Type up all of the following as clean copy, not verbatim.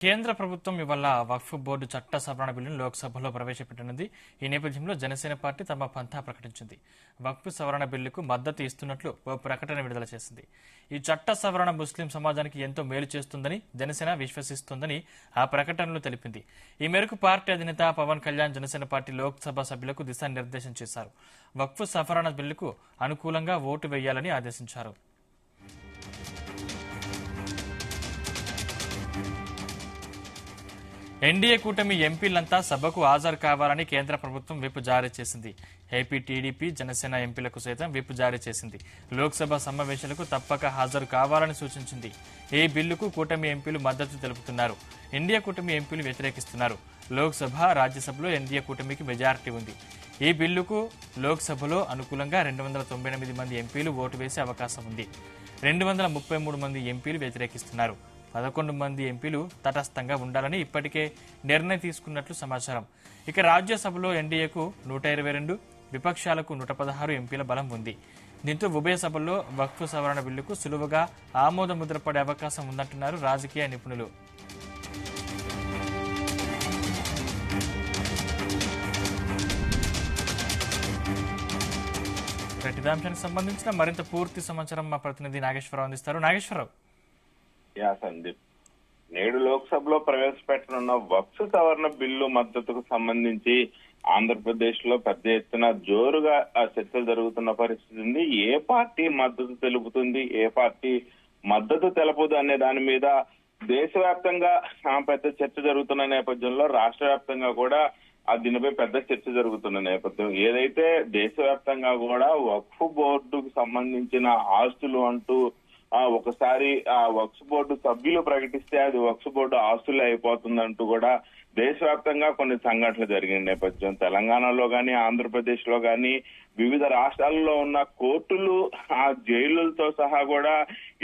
కేంద్ర ప్రభుత్వం ఇవాళ వక్ఫ్ బోర్డు చట్ట సవరణ బిల్లును లోక్సభలో ప్రవేశపెట్టనుంది. ఈ నేపథ్యంలో జనసేన పార్టీ తమ పంథా ప్రకటించింది. వక్ఫ్ సవరణ బిల్లుకు మద్దతు ఇస్తున్నట్లు ఓ ప్రకటన విడుదల చేసింది. ఈ చట్ట సవరణ ముస్లిం సమాజానికి ఎంతో మేలు చేస్తుందని జనసేన విశ్వసిస్తోందని ఆ ప్రకటనలో తెలిపింది. ఈ మేరకు పార్టీ అధినేత పవన్ కళ్యాణ్ జనసేన పార్టీ లోక్సభ సభ్యులకు దిశానిర్దేశం చేశారు. వక్ఫ్ సవరణ బిల్లుకు అనుకూలంగా ఓటు వేయాలని ఆదేశించారు. ఎన్డీఏ కూటమి ఎంపీలంతా సభకు హాజరు కావాలని కేంద్ర ప్రభుత్వం విప్ జారీ చేసింది. ఏపీ టీడీపీ జనసేన ఎంపీలకు సైతం విప్ జారీ చేసింది. లోక్సభ సమావేశాలకు తప్పక హాజరు కావాలని సూచించింది. ఈ బిల్లుకు కూటమి ఎంపీలు మద్దతు తెలుపుతున్నారు. ఎన్డీఏ కూటమి ఎంపీలు వ్యతిరేకిస్తున్నారు. లోక్సభ, రాజ్యసభలో ఎన్డీఏ కూటమికి మెజారిటీ ఉంది. ఈ బిల్లుకు లోక్సభలో అనుకూలంగా 298 మంది ఎంపీలు ఓటు వేసే అవకాశం ఉంది. 233 మంది ఎంపీలు వ్యతిరేకిస్తున్నారు. 11 మంది ఎంపీలు తటస్థంగా ఉండాలని ఇప్పటికే నిర్ణయం తీసుకున్నట్లు సమాచారం. ఇక రాజ్యసభలో ఎన్డీఏకు 122, విపక్షాలకు 116 ఎంపీల బలం ఉంది. దీంతో ఉభయ సభల్లో వక్ఫ్ సవరణ బిల్లుకు సులువుగా ఆమోద ముద్ర పడే అవకాశం ఉందంటున్నారు రాజకీయ నిపుణులు. ఇదే అంశానికి సంబంధించిన మరింత పూర్తి సమాచారం మా ప్రతినిధి నాగేశ్వరరావు అందిస్తారు. నాగేశ్వరరావు. సందీప్, నేడు లోక్సభలో ప్రవేశపెట్టనున్న వక్ఫ్ సవరణ బిల్లు మద్దతుకు సంబంధించి ఆంధ్రప్రదేశ్ లో పెద్ద ఎత్తున జోరుగా చర్చలు జరుగుతున్న పరిస్థితి ఉంది. ఏ పార్టీ మద్దతు తెలుపుతుంది, ఏ పార్టీ మద్దతు తెలపదు అనే దాని మీద దేశవ్యాప్తంగా పెద్ద చర్చ జరుగుతున్న నేపథ్యంలో రాష్ట్ర వ్యాప్తంగా కూడా దీనిపై పెద్ద చర్చ జరుగుతున్న నేపథ్యం. ఏదైతే దేశవ్యాప్తంగా కూడా వక్ఫ్ బోర్డుకు సంబంధించిన ఆస్తులు అంటూ ఒకసారి వక్ఫ్ బోర్డు సభ్యులు ప్రకటిస్తే అది వక్ఫ్ బోర్డు ఆస్తులే అయిపోతుందంటూ కూడా దేశవ్యాప్తంగా కొన్ని సంఘటనలు జరిగిన నేపథ్యం. తెలంగాణలో గాని, ఆంధ్రప్రదేశ్ లో గాని, వివిధ రాష్ట్రాల్లో ఉన్న కోర్టులు ఆ జైలులతో సహా కూడా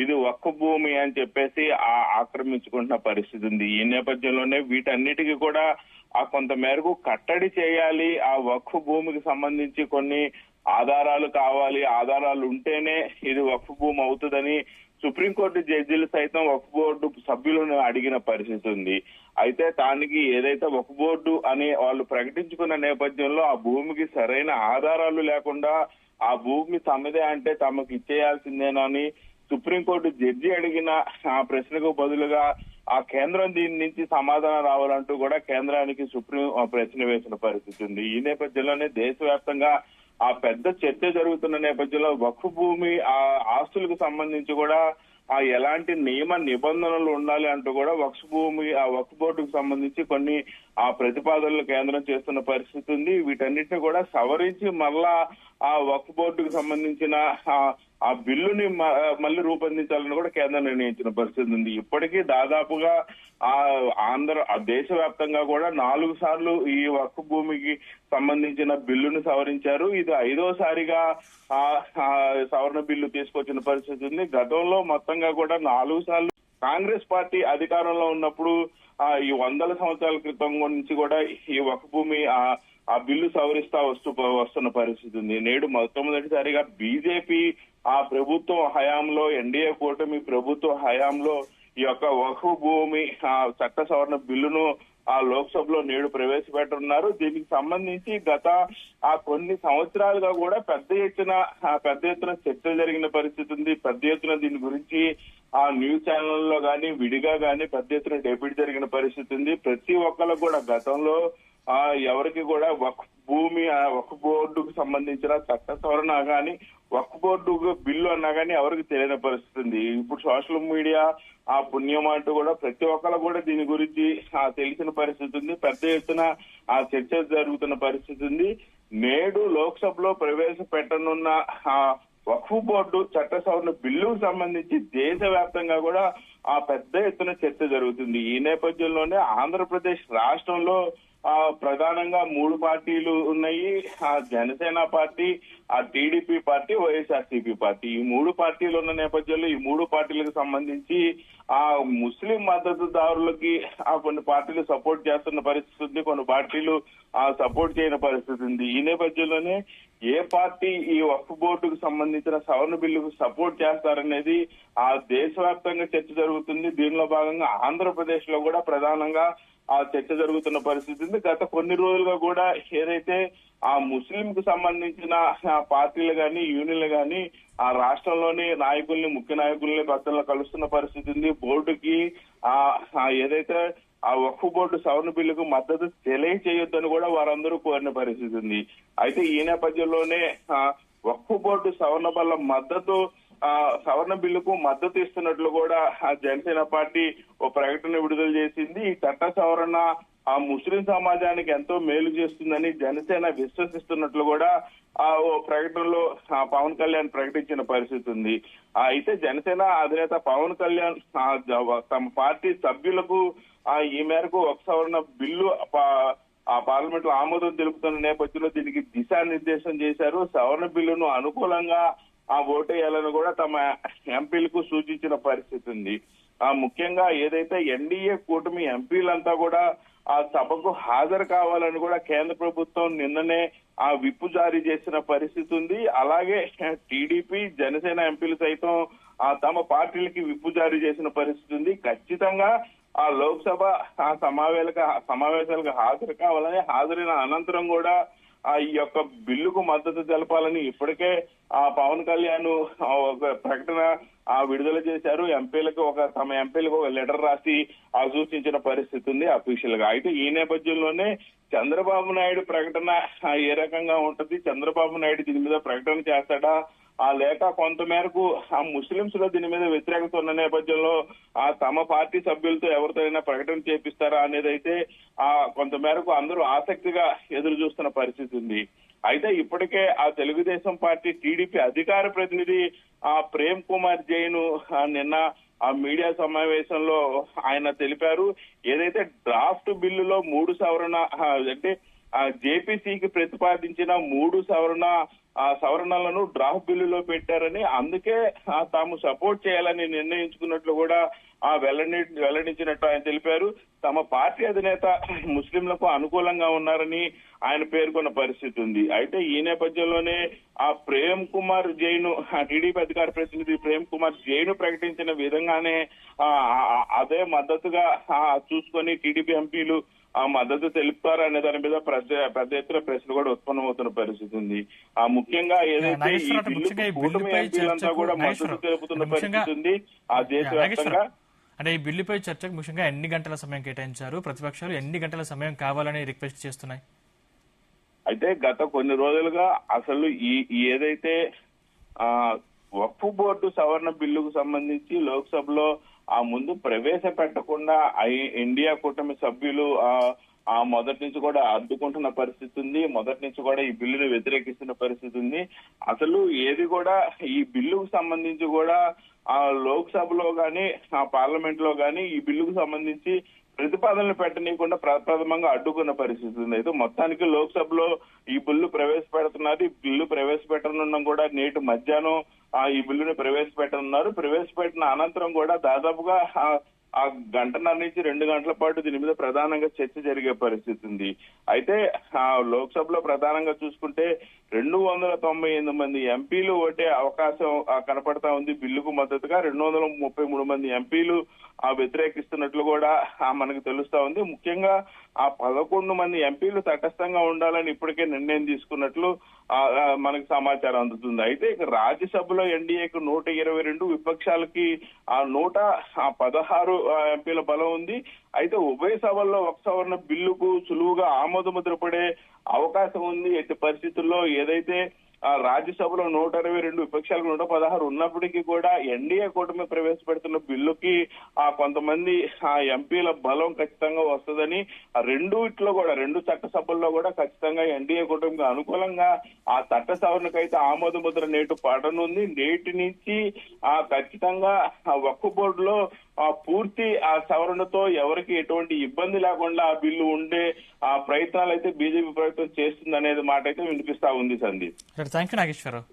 ఇది వక్ఫ్ భూమి అని చెప్పేసి ఆక్రమించుకుంటున్న పరిస్థితి ఉంది. ఈ నేపథ్యంలోనే వీటన్నిటికీ కూడా కొంత మేరకు కట్టడి చేయాలి. ఆ వక్ఫ్ భూమికి సంబంధించి కొన్ని ఆధారాలు కావాలి, ఆధారాలు ఉంటేనే ఇది వక్ఫ్ భూమి అవుతుందని సుప్రీంకోర్టు జడ్జీలు సైతం వక్ఫ్ బోర్డు సభ్యులను అడిగిన పరిస్థితి ఉంది. అయితే దానికి ఏదైతే వక్ఫ్ బోర్డు అని వాళ్ళు ప్రకటించుకున్న నేపథ్యంలో ఆ భూమికి సరైన ఆధారాలు లేకుండా ఆ భూమి తమదే అంటే తమకు ఇచ్చేయాల్సిందేనని సుప్రీంకోర్టు జడ్జి అడిగిన ఆ ప్రశ్నకు బదులుగా ఆ కేంద్రం దీని నుంచి సమాధానం రావాలంటూ కూడా కేంద్రానికి సుప్రీం ప్రశ్న వేసిన పరిస్థితి ఉంది. ఈ నేపథ్యంలోనే దేశవ్యాప్తంగా పెద్ద చర్చ జరుగుతున్న నేపథ్యంలో వక్ఫ్ భూమి ఆస్తులకు సంబంధించి కూడా ఎలాంటి నియమ నిబంధనలు ఉండాలి అంటూ కూడా వక్ఫ్ బోర్డుకు సంబంధించి కొన్ని ప్రతిపాదనలు కేంద్రం చేస్తున్న పరిస్థితి ఉంది. వీటన్నిటిని కూడా సవరించి మళ్ళా వక్ఫ్ బోర్డుకు సంబంధించిన ఆ బిల్లుని మళ్ళీ రూపొందించాలని కూడా కేంద్రం నిర్ణయించిన పరిస్థితి ఉంది. ఇప్పటికీ దాదాపుగా దేశవ్యాప్తంగా కూడా 4 సార్లు ఈ వక్ఫ్ భూమికి సంబంధించిన బిల్లును సవరించారు. ఇది 5వసారిగా సవరణ బిల్లు తీసుకొచ్చిన పరిస్థితి ఉంది. గతంలో మొత్తంగా కూడా 4 సార్లు కాంగ్రెస్ పార్టీ అధికారంలో ఉన్నప్పుడు ఈ 100 సంవత్సరాల క్రితం నుంచి కూడా ఈ వక్ఫ్ భూమి ఆ బిల్లు సవరిస్తా వస్తున్న పరిస్థితి ఉంది. నేడు మొట్టమొదటిసారిగా బీజేపీ ప్రభుత్వం హయాంలో, ఎన్డీఏ కూటమి ప్రభుత్వ హయాంలో ఈ యొక్క వక్ఫ్ భూమి చట్ట సవరణ బిల్లును లోక్సభలో నేడు ప్రవేశపెట్టనున్నారు. దీనికి సంబంధించి గత కొన్ని సంవత్సరాలుగా కూడా పెద్ద ఎత్తున చర్చలు జరిగిన పరిస్థితి ఉంది. పెద్ద ఎత్తున దీని గురించి న్యూస్ ఛానల్లో గాని, విడిగా గాని పెద్ద ఎత్తున డిబేట్ జరిగిన పరిస్థితి ఉంది. ప్రతి ఒక్కరు కూడా గతంలో ఎవరికి కూడా వక్ఫ్ బోర్డుకు సంబంధించిన చట్ట సవరణ గాని, వక్ఫ్ బోర్డు బిల్లు అన్నా గానీ ఎవరికి తెలియని పరిస్థితి ఉంది. ఇప్పుడు సోషల్ మీడియా పుణ్యం అంటూ కూడా ప్రతి ఒక్కరు కూడా దీని గురించి తెలిసిన పరిస్థితి ఉంది. పెద్ద ఎత్తున చర్చ జరుగుతున్న పరిస్థితి ఉంది. నేడు లోక్సభలో ప్రవేశపెట్టనున్న వక్ఫ్ బోర్డు చట్ట సవరణ బిల్లుకు సంబంధించి దేశవ్యాప్తంగా కూడా పెద్ద ఎత్తున చర్చ జరుగుతుంది. ఈ నేపథ్యంలోనే ఆంధ్రప్రదేశ్ రాష్ట్రంలో ప్రధానంగా 3 పార్టీలు ఉన్నాయి. Janasena party, TDP party, YSRCP party. ఈ 3 పార్టీలు ఉన్న నేపథ్యంలో ఈ 3 పార్టీలకు సంబంధించి ముస్లిం మద్దతుదారులకి కొన్ని పార్టీలు సపోర్ట్ చేస్తున్న పరిస్థితి ఉంది, కొన్ని పార్టీలు సపోర్ట్ చేయని పరిస్థితి ఉంది. ఈ నేపథ్యంలోనే ఏ పార్టీ ఈ వక్ఫ్ బోర్డుకు సంబంధించిన సవరణ బిల్లుకు సపోర్ట్ చేస్తారనేది దేశవ్యాప్తంగా చర్చ జరుగుతుంది. జరుగుతుంది. దీనిలో భాగంగా ఆంధ్రప్రదేశ్ లో కూడా ప్రధానంగా ఆ చర్చ జరుగుతున్న పరిస్థితి ఉంది. గత కొన్ని రోజులుగా కూడా ఏదైతే ఆ ముస్లిం కు సంబంధించిన పార్టీలు గాని యూనియన్లు గాని ఆ రాష్ట్రంలోని నాయకుల్ని ముఖ్య నాయకుల్ని భక్తులను కలుస్తున్న పరిస్థితి ఉంది. బోర్డుకి ఏదైతే ఆ వక్ఫ్ బోర్డు సవరణ బిల్లుకు మద్దతు తెలియచేయొద్దని కూడా వారందరూ కోరిన పరిస్థితి ఉంది. అయితే ఈ నేపథ్యంలోనే వక్ఫ్ బోర్డు సవరణ వల్ల సవరణ బిల్లుకు మద్దతు ఇస్తున్నట్లు కూడా జనసేన పార్టీ ఓ ప్రకటన విడుదల చేసింది. ఈ చట్ట సవరణ ఆ ముస్లిం సమాజానికి ఎంతో మేలు చేస్తుందని జనసేన విశ్వసిస్తున్నట్లు కూడా ఓ ప్రకటనలో పవన్ కళ్యాణ్ ప్రకటించిన పరిస్థితి ఉంది. అయితే జనసేన అధినేత పవన్ కళ్యాణ్ తమ పార్టీ సభ్యులకు ఈ మేరకు ఒక సవరణ బిల్లు ఆ పార్లమెంట్ లో ఆమోదం తెలుపుతున్న నేపథ్యంలో దీనికి దిశానిర్దేశం చేశారు. సవరణ బిల్లును అనుకూలంగా ఓటేయాలని కూడా తమ ఎంపీలకు సూచించిన పరిస్థితి ఉంది. ముఖ్యంగా ఏదైతే ఎన్డీఏ కూటమి ఎంపీలంతా కూడా ఆ సభకు హాజరు కావాలని కూడా కేంద్ర ప్రభుత్వం నిన్ననే విప్పు జారీ చేసిన పరిస్థితి ఉంది. అలాగే టీడీపీ జనసేన ఎంపీలు సైతం తమ పార్టీలకి విప్పు జారీ చేసిన పరిస్థితి ఉంది. ఖచ్చితంగా లోక్సభ సమావేశాలకు హాజరు కావాలని, హాజరైన అనంతరం కూడా ఈ యొక్క బిల్లుకు మద్దతు తెలపాలని ఇప్పటికే పవన్ కళ్యాణ్ ఒక ప్రకటన విడుదల చేశారు. తమ ఎంపీలకు ఒక లెటర్ రాసి సూచించిన పరిస్థితి ఉంది అఫీషియల్ గా. అయితే ఈ నేపథ్యంలోనే చంద్రబాబు నాయుడు ప్రకటన ఏ రకంగా ఉంటది, చంద్రబాబు నాయుడు దీని మీద ప్రకటన చేస్తాడా లేక కొంతమేరకు ముస్లింస్ లో దీని మీద వ్యతిరేకత ఉన్న నేపథ్యంలో తమ పార్టీ సభ్యులతో ఎవరితోనైనా ప్రకటన చేపిస్తారా అనేది అయితే కొంతమేరకు అందరూ ఆసక్తిగా ఎదురు చూస్తున్న పరిస్థితి ఉంది. అయితే ఇప్పటికే తెలుగుదేశం పార్టీ టీడీపీ అధికార ప్రతినిధి ప్రేమ్ కుమార్ జైన్ నిన్న మీడియా సమావేశంలో ఆయన తెలిపారు. ఏదైతే డ్రాఫ్ట్ బిల్లులో 3 సవరణ అంటే జేపీసీకి ప్రతిపాదించిన 3 సవరణలను డ్రాఫ్ట్ బిల్లులో పెట్టారని, అందుకే తాము సపోర్ట్ చేయాలని నిర్ణయించుకున్నట్లు కూడా వెల్లడించినట్టు ఆయన తెలిపారు. తమ పార్టీ అధినేత ముస్లింలకు అనుకూలంగా ఉన్నారని ఆయన పేర్కొన్న పరిస్థితి ఉంది. అయితే ఈ నేపథ్యంలోనే ప్రేమ్ కుమార్ జైన్ టీడీపీ అధికార ప్రతినిధి ప్రేమ్ కుమార్ జైన్ ప్రకటించిన విధంగానే అదే మద్దతుగా చూసుకొని టీడీపీ ఎంపీలు మద్దతు తెలుపుతారు అనే దాని మీద పెద్ద ఎత్తున ప్రశ్నలు కూడా ఉత్పన్నమవుతున్న పరిస్థితి ఉంది. ముఖ్యంగా ఏదైతే ఈ బిల్లుకు కూటమి ఎంపీలంతా కూడా మద్దతు తెలుపుతున్న పరిస్థితి ఉంది దేశవ్యాప్తంగా. అంటే ఈ బిల్లుపై చర్చకు ముఖ్యంగా ఎన్ని గంటల సమయం కేటాయించారు? ప్రతిపక్షాలు ఎన్ని గంటల సమయం కావాలని రిక్వెస్ట్ చేస్తున్నాయి? అయితే గత కొన్ని రోజులుగా అసలు ఏదైతే వక్ఫ్ బోర్డు సవరణ బిల్లుకు సంబంధించి లోక్సభలో ముందు ప్రవేశపెట్టకుండా ఇండియా కూటమి సభ్యులు మొదటి నుంచి కూడా అడ్డుకుంటున్న పరిస్థితి ఉంది. మొదటి నుంచి కూడా ఈ బిల్లును వ్యతిరేకిస్తున్న పరిస్థితి ఉంది. అసలు ఏది కూడా ఈ బిల్లుకు సంబంధించి కూడా లోక్సభలో గాని పార్లమెంట్ లో గాని ఈ బిల్లుకు సంబంధించి ప్రతిపాదనలు పెట్టనీయకుండా ప్రప్రథమంగా అడ్డుకున్న పరిస్థితి ఉంది. అయితే మొత్తానికి లోక్సభలో ఈ బిల్లు ప్రవేశపెడుతున్నారు. ఈ బిల్లు ప్రవేశపెట్టనున్న కూడా నేటి మధ్యాహ్నం ఈ బిల్లును ప్రవేశపెట్టనున్నారు. ప్రవేశపెట్టిన అనంతరం కూడా దాదాపుగా గంటన్నర నుంచి 2 గంటల పాటు దీని మీద ప్రధానంగా చర్చ జరిగే పరిస్థితి ఉంది. అయితే లోక్సభలో ప్రధానంగా చూసుకుంటే 298 మంది ఎంపీలు ఓటే అవకాశం కనపడతా ఉంది. బిల్లుకు మద్దతుగా 233 మంది ఎంపీలు వ్యతిరేకిస్తున్నట్లు కూడా మనకు తెలుస్తా ఉంది. ముఖ్యంగా 11 మంది ఎంపీలు తటస్థంగా ఉండాలని ఇప్పటికే నిర్ణయం తీసుకున్నట్లు మనకు సమాచారం అందుతుంది. అయితే ఇక రాజ్యసభలో ఎన్డీఏకు 122, విపక్షాలకి 116 ఎంపీల బలం ఉంది. అయితే ఉభయ సభల్లో ఒక సవరణ బిల్లుకు సులువుగా ఆమోదముద్ర పడే అవకాశం ఉంది. ఎట్టి పరిస్థితుల్లో ఏదైతే రాజ్యసభలో 122, విపక్షాలకు 116 ఉన్నప్పటికీ కూడా ఎన్డీఏ కూటమి ప్రవేశపెడుతున్న బిల్లుకి కొంతమంది ఎంపీల బలం ఖచ్చితంగా వస్తుందని, రెండు చట్టసభల్లో కూడా ఖచ్చితంగా ఎన్డీఏ కూటమికి అనుకూలంగా ఆ చట్ట సవరణకైతే ఆమోద ముద్ర నేటు పడనుంది. నేటి నుంచి ఖచ్చితంగా వక్ఫ్ బోర్డులో పూర్తి సవరణతో ఎవరికి ఎటువంటి ఇబ్బంది లేకుండా ఆ బిల్లు ఉండే ప్రయత్నాలు అయితే బీజేపీ ప్రభుత్వం చేస్తుంది అనేది మాట అయితే వినిపిస్తా ఉంది సందీప్. Thank you Nageswararao.